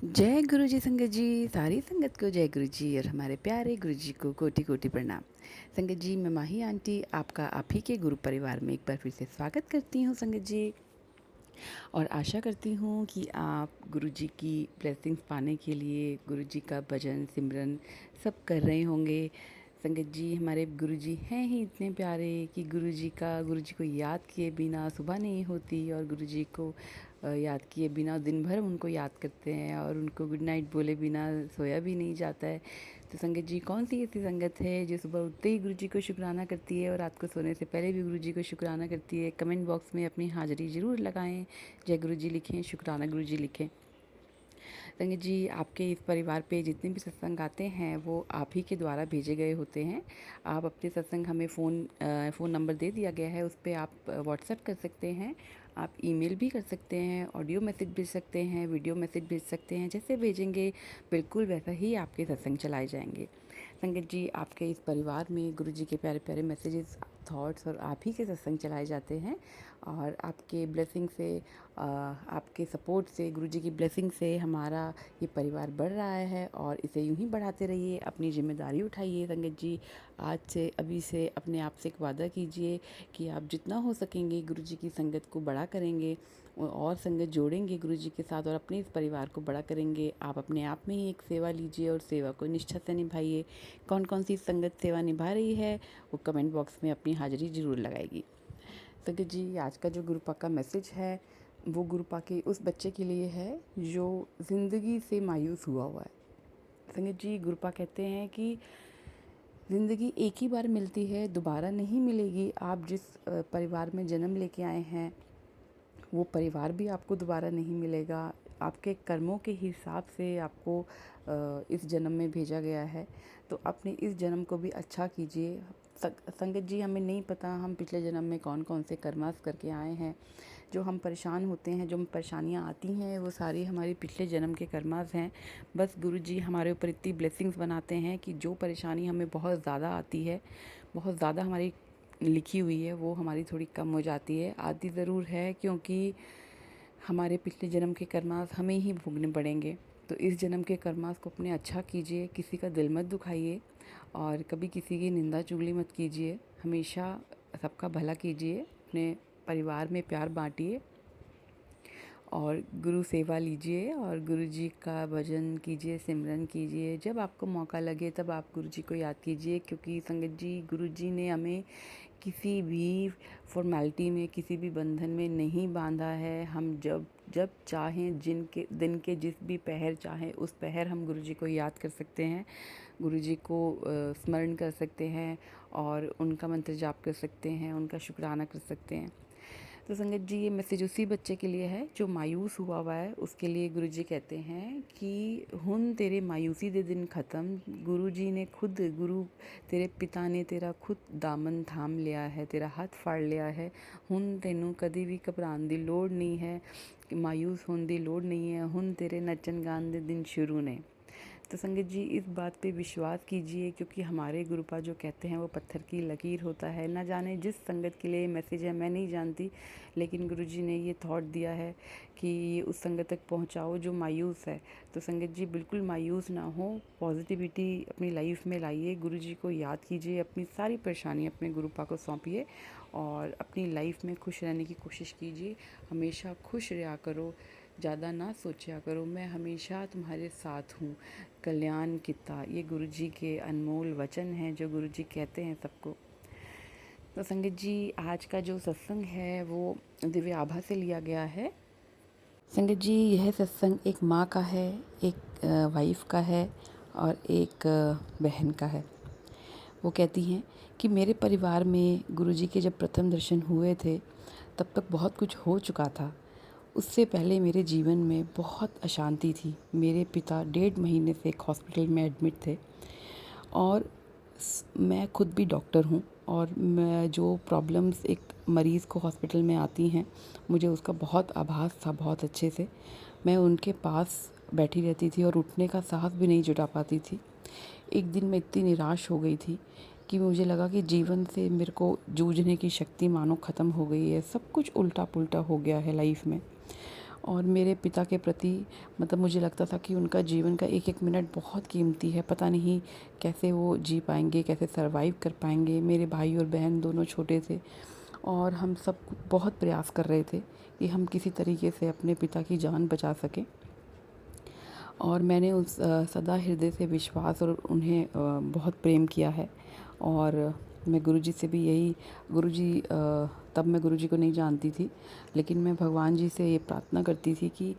जय गुरु जी संगत जी, सारी संगत को जय गुरु जी और हमारे प्यारे गुरु जी को कोटि कोटि प्रणाम। संगत जी, मैं माही आंटी आपका आप ही के गुरु परिवार में एक बार फिर से स्वागत करती हूँ संगत जी। और आशा करती हूँ कि आप गुरु जी की ब्लेसिंग्स पाने के लिए गुरु जी का भजन सिमरन सब कर रहे होंगे। संगत जी, हमारे गुरु जी हैं ही इतने प्यारे कि गुरु जी को याद किए बिना सुबह नहीं होती, और गुरु जी को याद किए बिना दिन भर उनको याद करते हैं, और उनको गुड नाइट बोले बिना सोया भी नहीं जाता है। तो संगत जी, कौन सी ऐसी संगत है जो सुबह उठते ही गुरु जी को शुक्राना करती है और रात को सोने से पहले भी गुरु जी को शुक्राना करती है? कमेंट बॉक्स में अपनी हाज़िरी ज़रूर लगाएं, जय गुरु जी लिखें, शुक्राना गुरु जी लिखें। संगत जी, आपके इस परिवार पे जितने भी सत्संग आते हैं वो आप ही के द्वारा भेजे गए होते हैं। आप अपने सत्संग हमें फ़ोन नंबर दे दिया गया है, उस पे आप व्हाट्सएप कर सकते हैं, आप ईमेल भी कर सकते हैं, ऑडियो मैसेज भेज सकते हैं, वीडियो मैसेज भेज सकते हैं। जैसे भेजेंगे बिल्कुल वैसा ही आपके सत्संग चलाए जाएंगे। संगत जी, आपके इस परिवार में गुरु जी के प्यारे प्यारे मैसेजेस, थॉट्स और आप ही के सत्संग चलाए जाते हैं, और आपके ब्लेसिंग से आपके सपोर्ट से, गुरु जी की ब्लेसिंग से हमारा ये परिवार बढ़ रहा है, और इसे यूं ही बढ़ाते रहिए। अपनी जिम्मेदारी उठाइए संगत जी। आज से अभी से अपने आप से एक वादा कीजिए कि आप जितना हो सकेंगे गुरु जी की संगत को बड़ा करेंगे और संगत जोड़ेंगे गुरु जी के साथ, और अपने इस परिवार को बड़ा करेंगे। आप अपने आप में ही एक सेवा लीजिए और सेवा को निष्ठा से निभाइए। कौन कौन सी संगत सेवा निभा रही है वो कमेंट बॉक्स में अपनी हाजिरी ज़रूर लगाएगी। संगत जी, आज का जो गुरुपा का मैसेज है वो गुरुपा के उस बच्चे के लिए है जो ज़िंदगी से मायूस हुआ हुआ है। संगत जी, गुरुपा कहते हैं कि ज़िंदगी एक ही बार मिलती है, दोबारा नहीं मिलेगी। आप जिस परिवार में जन्म लेके आए हैं वो परिवार भी आपको दोबारा नहीं मिलेगा। आपके कर्मों के हिसाब से आपको इस जन्म में भेजा गया है, तो अपने इस जन्म को भी अच्छा कीजिए। संगत जी, हमें नहीं पता हम पिछले जन्म में कौन कौन से कर्मास करके आए हैं। जो हम परेशान होते हैं, जो परेशानियाँ आती हैं, वो सारी हमारी पिछले जन्म के कर्मास हैं। बस गुरु जी हमारे ऊपर इतनी ब्लेसिंग्स बनाते हैं कि जो परेशानी हमें बहुत ज़्यादा आती है, बहुत ज़्यादा हमारी लिखी हुई है, वो हमारी थोड़ी कम हो जाती है। आती ज़रूर है क्योंकि हमारे पिछले जन्म के कर्मास हमें ही भोगने पड़ेंगे। तो इस जन्म के कर्मास को अपने अच्छा कीजिए, किसी का दिल मत दुखाइए, और कभी किसी की निंदा चुगली मत कीजिए। हमेशा सबका भला कीजिए, अपने परिवार में प्यार बांटिए, और गुरु सेवा लीजिए, और गुरु जी का भजन कीजिए, सिमरन कीजिए। जब आपको मौका लगे तब आप गुरु जी को याद कीजिए, क्योंकि संगत जी, गुरु जी ने हमें किसी भी फॉर्मेलिटी में, किसी भी बंधन में नहीं बांधा है। हम जब जब चाहें, दिन के जिस भी पहर चाहें उस पहर हम गुरु जी को याद कर सकते हैं, गुरु जी को स्मरण कर सकते हैं, और उनका मंत्र जाप कर सकते हैं, उनका शुक्राना कर सकते हैं। तो संगत जी, ये मैसेज उसी बच्चे के लिए है जो मायूस हुआ है। उसके लिए गुरु जी कहते हैं कि हुन तेरे मायूसी दे दिन ख़त्म। गुरु जी ने खुद, गुरु तेरे पिता ने तेरा खुद दामन थाम लिया है, तेरा हाथ फाड़ लिया है। हुन तेनू कभी भी घबराने की लोड़ नहीं है, मायूस होने की लोड़ नहीं है। हुन तेरे नचन गान दे दिन शुरू ने। तो संगत जी, इस बात पे विश्वास कीजिए, क्योंकि हमारे गुरुपा जो कहते हैं वो पत्थर की लकीर होता है। ना जाने जिस संगत के लिए मैसेज है, मैं नहीं जानती, लेकिन गुरु जी ने ये थॉट दिया है कि ये उस संगत तक पहुंचाओ जो मायूस है। तो संगत जी, बिल्कुल मायूस ना हो, पॉजिटिविटी अपनी लाइफ में लाइए, गुरु जी को याद कीजिए, अपनी सारी परेशानी अपने गुरुपा को सौंपिए, और अपनी लाइफ में खुश रहने की कोशिश कीजिए। हमेशा खुश रहा करो, ज़्यादा ना सोचा करो, मैं हमेशा तुम्हारे साथ हूँ, कल्याण किता। ये गुरु जी के अनमोल वचन हैं जो गुरु जी कहते हैं सबको। तो संगत जी, आज का जो सत्संग है वो दिव्य आभा से लिया गया है। संगत जी, यह सत्संग एक माँ का है, एक वाइफ का है, और एक बहन का है। वो कहती हैं कि मेरे परिवार में गुरुजी के जब प्रथम दर्शन हुए थे तब तक बहुत कुछ हो चुका था। उससे पहले मेरे जीवन में बहुत अशांति थी। मेरे पिता 1.5 महीने से एक हॉस्पिटल में एडमिट थे, और मैं खुद भी डॉक्टर हूँ, और मैं जो प्रॉब्लम्स एक मरीज़ को हॉस्पिटल में आती हैं, मुझे उसका बहुत आभास था बहुत अच्छे से। मैं उनके पास बैठी रहती थी और उठने का साहस भी नहीं जुटा पाती थी। एक दिन मैं इतनी निराश हो गई थी कि मुझे लगा कि जीवन से मेरे को जूझने की शक्ति मानो ख़त्म हो गई है, सब कुछ उल्टा पुल्टा हो गया है लाइफ में। और मेरे पिता के प्रति मतलब मुझे लगता था कि उनका जीवन का एक एक मिनट बहुत कीमती है, पता नहीं कैसे वो जी पाएंगे, कैसे सरवाइव कर पाएंगे। मेरे भाई और बहन दोनों छोटे थे और हम सब बहुत प्रयास कर रहे थे कि हम किसी तरीके से अपने पिता की जान बचा सकें। और मैंने उस सदा हृदय से विश्वास और उन्हें बहुत प्रेम किया है। और मैं गुरुजी से भी यही गुरुजी तब मैं गुरुजी को नहीं जानती थी, लेकिन मैं भगवान जी से ये प्रार्थना करती थी कि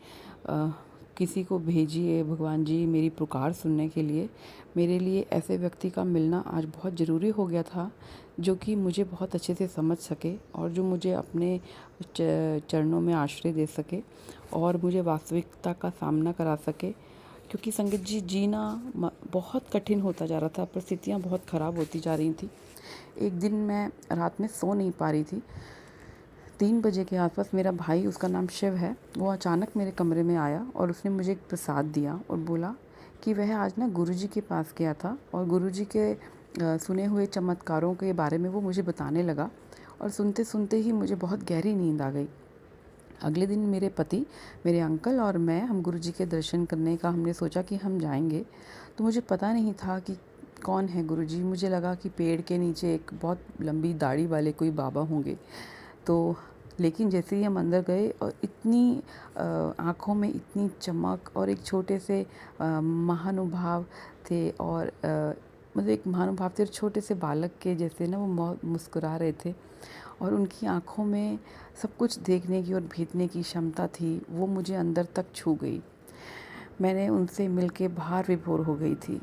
किसी को भेजिए भगवान जी मेरी पुकार सुनने के लिए। मेरे लिए ऐसे व्यक्ति का मिलना आज बहुत ज़रूरी हो गया था, जो कि मुझे बहुत अच्छे से समझ सके और जो मुझे अपने चरणों में आश्रय दे सके और मुझे वास्तविकता का सामना करा सके। क्योंकि संगत जी जीना बहुत कठिन होता जा रहा था, परिस्थितियाँ बहुत ख़राब होती जा रही थी। एक दिन मैं रात में सो नहीं पा रही थी। 3 बजे के आसपास मेरा भाई, उसका नाम शिव है, वो अचानक मेरे कमरे में आया और उसने मुझे एक प्रसाद दिया और बोला कि वह आज ना गुरुजी के पास गया था और गुरुजी के सुने हुए चमत्कारों के बारे में वो मुझे बताने लगा। और सुनते सुनते ही मुझे बहुत गहरी नींद आ गई। अगले दिन मेरे पति, मेरे अंकल और मैं, हम गुरुजी के दर्शन करने का हमने सोचा कि हम जाएंगे। तो मुझे पता नहीं था कि कौन है गुरुजी। मुझे लगा कि पेड़ के नीचे एक बहुत लंबी दाढ़ी वाले कोई बाबा होंगे। तो लेकिन जैसे ही हम अंदर गए और इतनी आँखों में इतनी चमक और एक छोटे से महानुभाव थे और मतलब एक महानुभाव थे और छोटे से बालक के जैसे ना वो मुस्कुरा रहे थे और उनकी आँखों में सब कुछ देखने की और भेदने की क्षमता थी। वो मुझे अंदर तक छू गई। मैंने उनसे मिलके बाहर विभोर हो गई थी।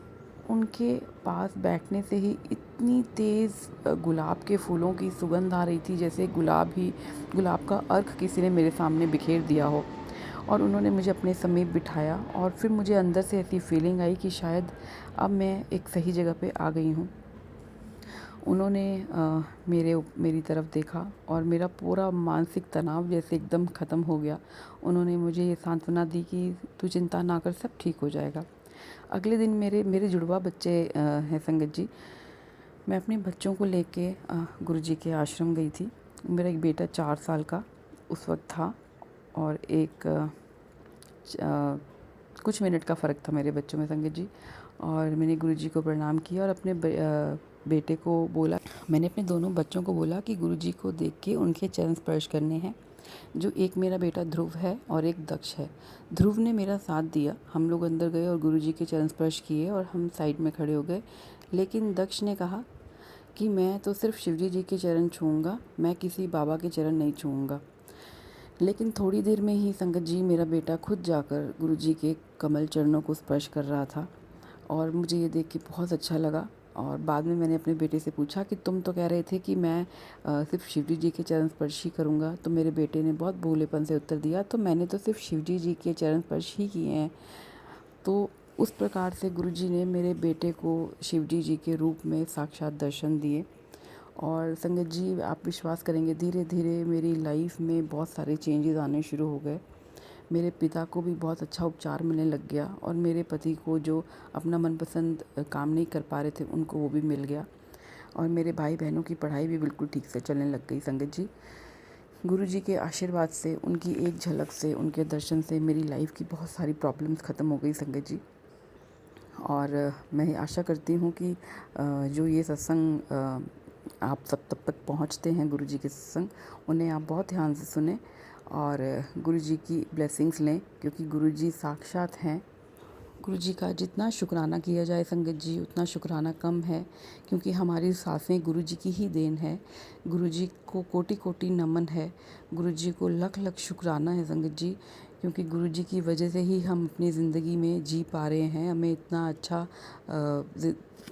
उनके पास बैठने से ही इतनी तेज़ गुलाब के फूलों की सुगंध आ रही थी, जैसे गुलाब का अर्क किसी ने मेरे सामने बिखेर दिया हो। और उन्होंने मुझे अपने समीप बिठाया और फिर मुझे अंदर से ऐसी फीलिंग आई कि शायद अब मैं एक सही जगह पे आ गई हूँ। उन्होंने मेरी तरफ देखा और मेरा पूरा मानसिक तनाव जैसे एकदम ख़त्म हो गया। उन्होंने मुझे ये सांत्वना दी कि तू चिंता ना कर, सब ठीक हो जाएगा। अगले दिन मेरे जुड़वा बच्चे हैं संगत जी। मैं अपने बच्चों को लेके गुरुजी के आश्रम गई थी। मेरा एक बेटा 4 साल का उस वक्त था और कुछ मिनट का फ़र्क था मेरे बच्चों में संगत जी। और मैंने गुरुजी को प्रणाम किया और अपने बेटे को बोला, मैंने अपने दोनों बच्चों को बोला कि गुरुजी को देख के उनके चरण स्पर्श करने हैं। जो एक मेरा बेटा ध्रुव है और एक दक्ष है। ध्रुव ने मेरा साथ दिया, हम लोग अंदर गए और गुरुजी के चरण स्पर्श किए और हम साइड में खड़े हो गए। लेकिन दक्ष ने कहा कि मैं तो सिर्फ शिवजी जी के चरण छूऊंगा, मैं किसी बाबा के चरण नहीं छूऊंगा। लेकिन थोड़ी देर में ही संगत जी मेरा बेटा खुद जाकर गुरुजी के कमल चरणों को स्पर्श कर रहा था और मुझे ये देख के बहुत अच्छा लगा। और बाद में मैंने अपने बेटे से पूछा कि तुम तो कह रहे थे कि मैं सिर्फ शिवजी जी के चरण स्पर्श ही करूँगा। तो मेरे बेटे ने बहुत भोलेपन से उत्तर दिया, तो मैंने तो सिर्फ शिवजी जी के चरण स्पर्श ही किए हैं। तो उस प्रकार से गुरुजी ने मेरे बेटे को शिवजी जी के रूप में साक्षात दर्शन दिए। और संगत जी आप विश्वास करेंगे, धीरे धीरे मेरी लाइफ में बहुत सारे चेंजेस आने शुरू हो गए। मेरे पिता को भी बहुत अच्छा उपचार मिलने लग गया और मेरे पति को जो अपना मनपसंद काम नहीं कर पा रहे थे उनको वो भी मिल गया। और मेरे भाई बहनों की पढ़ाई भी बिल्कुल ठीक से चलने लग गई संगत जी। गुरुजी के आशीर्वाद से, उनकी एक झलक से, उनके दर्शन से मेरी लाइफ की बहुत सारी प्रॉब्लम्स ख़त्म हो गई संगत जी। और मैं आशा करती हूँ कि जो ये सत्संग आप सब तब तक पहुँचते हैं गुरुजी के सत्संग, उन्हें आप बहुत ध्यान से सुने और गुरुजी की ब्लेसिंग्स लें, क्योंकि गुरुजी साक्षात हैं। गुरुजी का जितना शुक्राना किया जाए संगत जी उतना शुक्राना कम है, क्योंकि हमारी सांसें गुरुजी की ही देन है। गुरुजी को कोटि कोटि नमन है, गुरुजी को लख लख शुक्राना है संगत जी, क्योंकि गुरुजी की वजह से ही हम अपनी ज़िंदगी में जी पा रहे हैं। हमें इतना अच्छा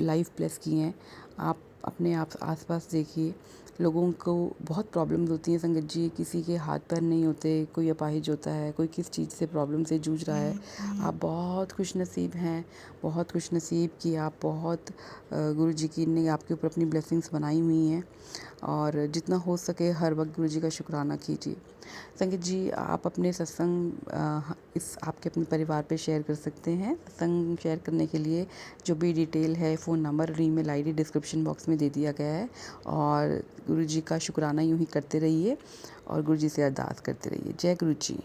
लाइफ ब्लेस किए हैं। आप अपने आप आसपास देखिए, लोगों को बहुत प्रॉब्लम्स होती हैं संगत जी। किसी के हाथ पैर नहीं होते, कोई अपाहिज होता है, कोई किस चीज़ से प्रॉब्लम से जूझ रहा है। आप बहुत खुशनसीब हैं, बहुत खुशनसीब कि आप बहुत गुरुजी की ने आपके ऊपर अपनी ब्लेसिंग्स बनाई हुई हैं। और जितना हो सके हर वक्त गुरुजी का शुक्राना कीजिए। संगत जी आप अपने सत्संग इस आपके अपने परिवार पे शेयर कर सकते हैं। सत्संग शेयर करने के लिए जो भी डिटेल है, फ़ोन नंबर और ईमेल आईडी डिस्क्रिप्शन बॉक्स में दे दिया गया है। और गुरुजी का शुक्राना यूँ ही करते रहिए और गुरुजी से अरदास करते रहिए। जय गुरु जी।